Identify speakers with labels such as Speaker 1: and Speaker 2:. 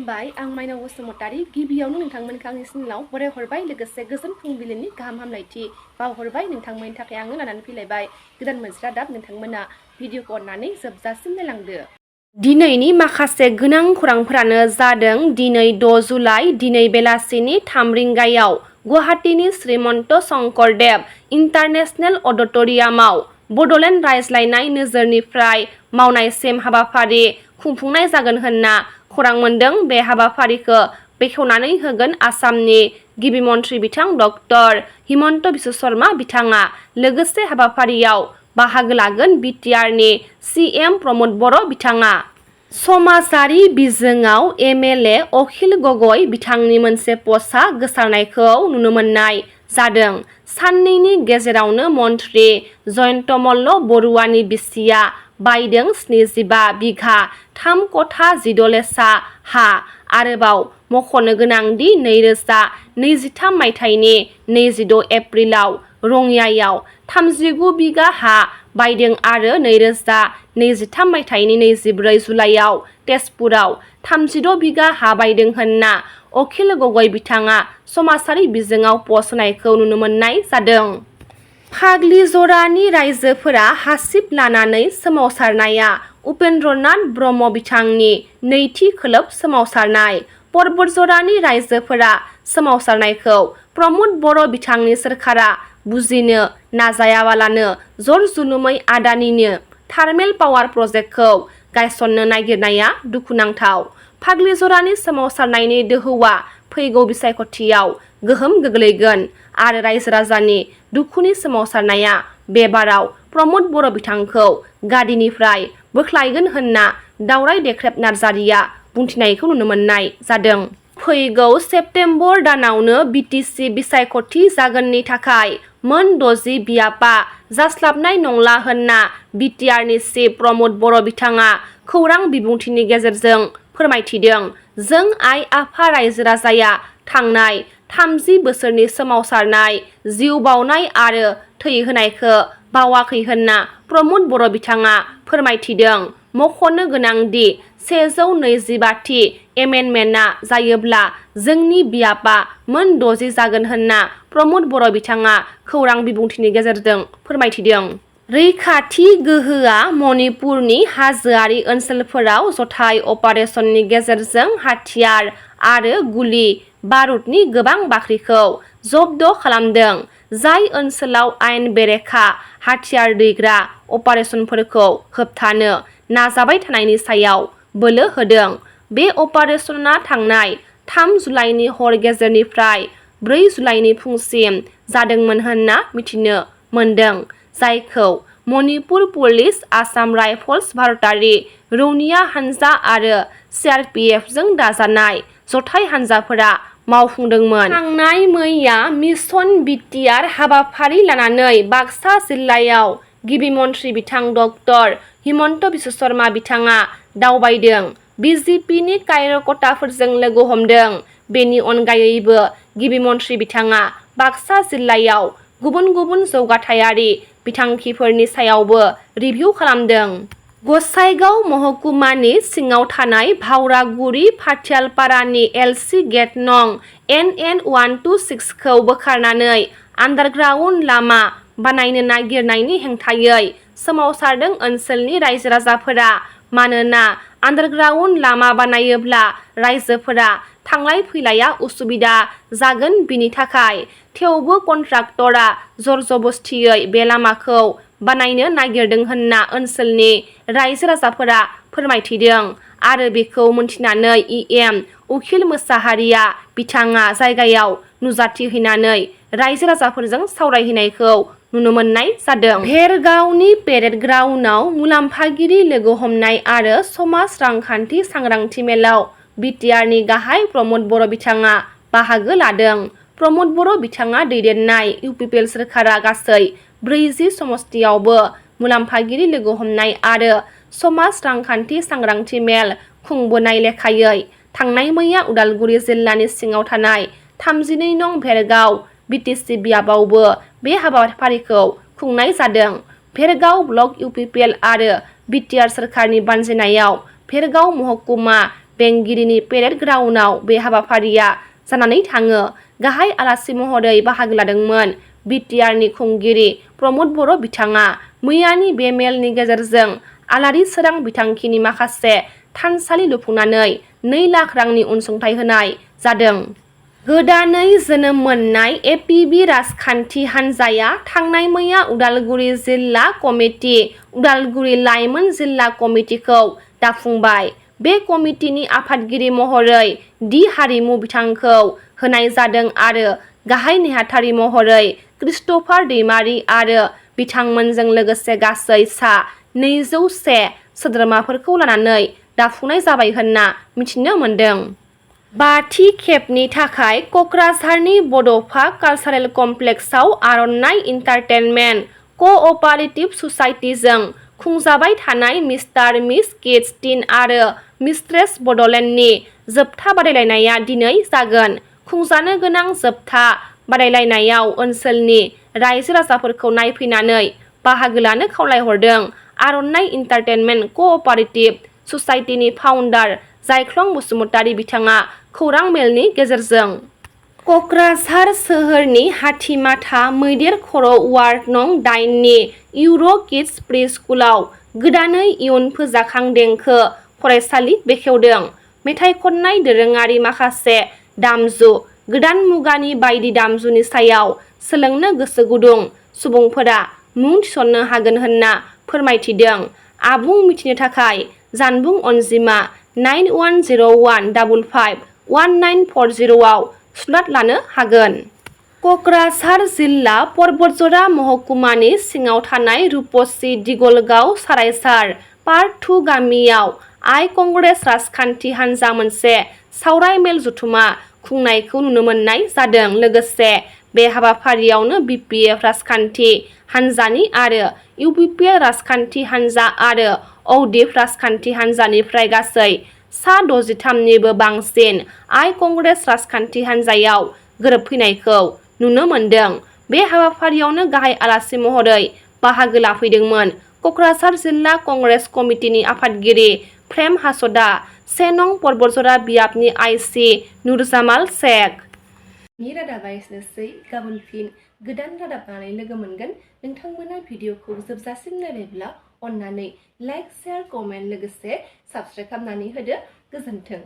Speaker 1: खुलुमबाय आं माइनाव बसुमतारी गिबियावनो नोंथांमोनखौ आंनि चेनेलाव बराय हरबाय लोगोसे गोजोन फुंबिलिनि गाहाम हामलायथि बावहरबाय नोंथांमोननि थाखाय आङो लानानै फैलायबाय गोदान मोनसे रादाब नोंथांमोना भिडिअखौ अननानै जोबजासिम नायलांदो। दिनैनि माखासे गोनां खौरांफोरानो जादों दिनै 6 जुलाइ दिनै बेलासिनि 3 रिंगायाव गुवाहाटीनि श्रीमन्त शंकरदेव इन्टारनेशनेल अडिट'रियामाव बड'लेण्ड रायज्लायनाय नोजोरनिफ्राय मावनायसिम हाबाफारि खुंफुंनाय जागोन होनना खौरां मोनदों। बे हाबाफारिखौ बेखेवनानै होगोन आसामनि गिबि मन्थ्रि बिथां डक्टर हिमन्त बिश्व शर्मा बिथाङा। लोगोसे हाबाफारियाव बाहागो लागोन बिटिआरनि सिएम प्रमद बर' बिथाङा। समाजारि बिजोङाव एमएलए अखिल गगৈ बिथांनि मोनसे पस्टआ गोसारनायखौ नुनो मोननाय जादों। साननैनि गेजेरावनो मन्थ्रि जयन्तमल्ल बरुवानि बिसिया बायदों 75 बिघा 3 कथा 10 लेसा हा। आरोबाव मख'नो गोनांदि 2023 मायथाइनि 22 एप्रिलाव रङियायाव 39 बिघा हा बायदों आरो 2023 मायथाइनि 24 जुलाइयाव तेजपुराव 36 बिघा हा बायदों होनना अखिल गगৈ बिथाङा समाजारि बिजोङाव पस्ट होनायखौ नुनो मोननाय जादों। फाग्लि जरानि रायजोफोरा हासिब लानानै सोमावसारनाया उपेन्द्रनाथ ब्रह्म बिथांनि नैथि खोलोब सोमावसारनाय। पर्बत जरानि रायजोफोरा सोमावसारनायखौ प्रमद बर' बिथांनि सोरखारा बुजिनो नाजायाबालानो जर जुलुमै आदानिनो थार्मेल पावार प्रजेक्टखौ गायसननो नागिरनाया दुखुनांथाव। फाग्लि जरानि सोमावसारनायनि दोहौआ फैगौ बिसायख'थियाव गोहोम गोग्लैगोन आरो रायजो राजानि दुखुनि सोमावसारनाया बे बाराव प्रमद बर' बिथांखौ गादिनिफ्राय बोख्लायगोन होनना दावराय देख्रेब नार्जारिया बुंथिनायखौ नुनो मोननाय जादों। फैगौ सेप्तेम्बर दानावनो बिटिसि बिसायख'थि जागोननि थाखाय मोन 60 बियाबा जास्लाबनाय नंला होनना बिटिआरनि चिफ प्रमद बर' बिथाङा खौरां बिबुंथिनि गेजेरजों फोरमायथिदों। जों आइ आफा रायजो राजाया थांनाय 30 बोसोरनि सोमावसारनाय जिउ बाउनाय आरो थै होनायखौ बावाखै होनना प्रमद बर' बिथाङा फोरमायथिदों। मख'नो गोनांदि 125थि एमेन्डमेन्टआ जायोब्ला जोंनि बियाबा मोन 60 जागोन होनना प्रमद बर' बिथाङा खौरां बिबुंथिनि गेजेरजों फोरमायथिदों। रैखाथि गोहोआ मणिपुरनि हाजोआरि ओनसोलफोराव जथाय अपारेसननि गेजेरजों हाथियार आरो गुलि बारुदनि गोबां बाख्रिखौ जब्द खालामदों। जाय ओनसोलाव आयेन बेरेखा हाथियार दैग्रा अपारेसनफोरखौ होबथानो नाजाबाय थानायनि सायाव बोलो होदों। बे अपारेसनआ थांनाय 3 जुलाइनि हर गेजेरनिफ्राय 4 जुलाइनि फुंसिम जादोंमोन होनना मिथिनो मोनदों। जायखौ मणिपुर पुलिस, आसाम राइफल्स, भारतारि रौनिया हानजा आरो सिआरपिएफजों दाजानाय जथाय हानजाफोरा मावफुंदोंमोन। थांनाय मैया मिशन बिटिआर हाबाफारि लानानै बाक्सा जिल्लायाव गिबि मन्थ्रि बिथां डक्टर हिमन्त बिश्व शर्मा बिथाङा दावबायदों। बिजेपिनि कार्यकर्ताफोरजों लोगो हमदों। बेनि अनगायैबो गिबि मन्थ्रि बिथाङा बाक्सा जिल्लायाव गुबुन गुबुन जौगाथायारि बिथांखिफोरनि सायावबो रिभिउ खालामदों। गसाइगाव महकुमानि सिङाव थानाय भावरागुरि फाथियालपारानि एलसि गेट नं NN126 खौ बोखारनानै आन्डारग्राउन्ड लामा बानायनो नागिरनायनि हेंथायै सोमावसारदों ओनसोलनि रायजो राजाफोरा। मानोना आन्डारग्राउन्ड लामा बानायोब्ला रायजोफोरा थांलाय फैलाया उसुबिदा जागोन बिनि थाखाय। थेवबो कन्ट्राक्टरा जरजबस्तियै बे लामाखौ बानायनो नागिरदों होनना ओनसोलनि रायजो राजाफोरा फोरमायथिदों। आरो बेखौ मोनथिनानै इएम उखिल मोसाहारिया बिथाङा जायगायाव नुजाथिहैनानै रायजो राजाफोरजों सावरायहैनायखौ नुनो मोननाय जादों। भेरगावनि पेरेड ग्राउन्डआव मुलाम्फागिरि लोगो हमनाय आरो समाज रांखान्थि सांग्रांथि मेलाव बिटिआरनि गाहाय प्रमद बर' बिथाङा बाहागो लादों। प्रमद बर' बिथाङा दैदेननाय इउपिपिएल सोरखारा गासै 40 समस्तियावबो मुलाम्फागिरि लोगो हमनाय आरो समाज रांखान्थि सांग्रांथि मेल खुंबोनाय लेखायै थांनाय मैया उदालगुरि जिल्लानि सिङाव थानाय 32 नं भेरगाव बिटिसि बियाबावबो बे हाबाफारिखौ खुंनाय जादों। भेरगाव ब्लक इउपिपिएल आरो बिटिआर सोरखारनि बानजायनायाव भेरगाव महकुमा बेंगिरिनि पेरेड ग्राउन्डआव बे हाबाफारिया जानानै थाङो। गाहाय आलासि महरै बाहागो लादोंमोन बिटिआरनि खुंगिरि प्रमद बर' बिथाङा। मैयानि बे मेलनि गेजेरजों आलारि सोरां बिथांखिनि माखासे थानसालि लुफुंनानै 2 लाख रांनि अनसुंथाइ होनाय जादों। गोदानै जोनोम मोननाय एपिबि राजखान्थि हान्जाया थांनाय मैया उदालगुरि जिल्ला कमिटि, उदालगुरि लाइमोन जिल्ला कमिटिखौ दाफुंबाय। बे कमिटिनि आफादगिरि महरै दि हारिमु बिथांखौ होनाय जादों आरो गाहाय नेहाथारि महरै क्रिस्टफार दैमारि आरो बिथांमोनजों लोगोसे गासै सा 201 सोद्रोमाफोरखौ लानानै दाफुंनाय जाबाय होनना मिथिनो मोन्दों। 5थि खेबनि थाखाय क'क्राझारनि बड'फा कालचारेल कमप्लेक्सआव आर'नाइ इन्टारटेनमेन्ट क'अपारेटिभ ससाइटिजों खुंजाबाय थानाय मिस्टार मिस किड्स टीन आरो मिस्ट्रेस बड'लेण्डनि जोबथा बादायलायनाया दिनै जागोन। खुंजानो गोनां जोबथा बादायलायनायाव ओनसोलनि रायजो राजाफोरखौ नायफैनानै बाहागो लानो खावलायहरदों आर'नाइ इन्टारटेनमेन्ट क'अपारेटिभ ससाइटिनि फाउन्डार जायख्लं बसुमतारी बिथाङा खौरां मेलनि गेजेरजों। क'क्राझार सोहोरनि हाथिमाथा मैदेर खर' वार्ड नं 8 नि इउर' किड्स प्रि स्कुलाव गोदानै इयुन फोजाखां देंखो फरायसालि बेखेवदों। मेथाइ खननाय दोरोङारि माखासे दामजु गोदान मुगानि बायदि दामजुनि सायाव सोलोंनो गोसो गुदुं सुबुंफोरा मुं थिसननो हागोन होनना फोरमायथिदों। आबुं मिथिनो थाखाय जानबुं अनजिमा 9101551940 आव स्लट लानो हागोन। क'क्राझार जिल्ला परबतजरा महकुमानि सिङाव थानाय रुपसि दिगलगाव सारायसार पार्ट 2 गामियाव आइ कंग्रेस राजखान्थि हान्जा मोनसे सावराय मेल जथुमा खुंनायखौ नुनो मोननाय जादों। लोगोसे बे हाबाफारियावनो बिपिएफ राजखान्थि हान्जानि आरो इउपिपिएल राजखान्थि हान्जा आरो औडिएफ राजखान्थि हान्जानिफ्राय गासै सा 63 निबो बांसिन आइ कंग्रेस राजखान्थि हान्जायाव गोरोबफैनायखौ नुनो मोन्दों। बे हाबाफारियावनो गाहाय आलासि महरै बाहागो लाफैदोंमोन क'क्राझार जिल्ला कंग्रेस कमिटिनि आफादगिरि प्रेम हासदा, 1 नं परबतजरा बियाबनि आइसि नुरजामाल शेख। नि रादाबा एसेनोसै। गाबोन फिन गोदान रादाब लानानै लोगो मोनगोन। नोंथांमोना भिडिअखौ जोबजासिम नायबायब्ला अन्नानै लाइक, शेयार, कमेन्ट लोगोसे साबस्क्राइब खालामनानै होदो। गोजोन्थों।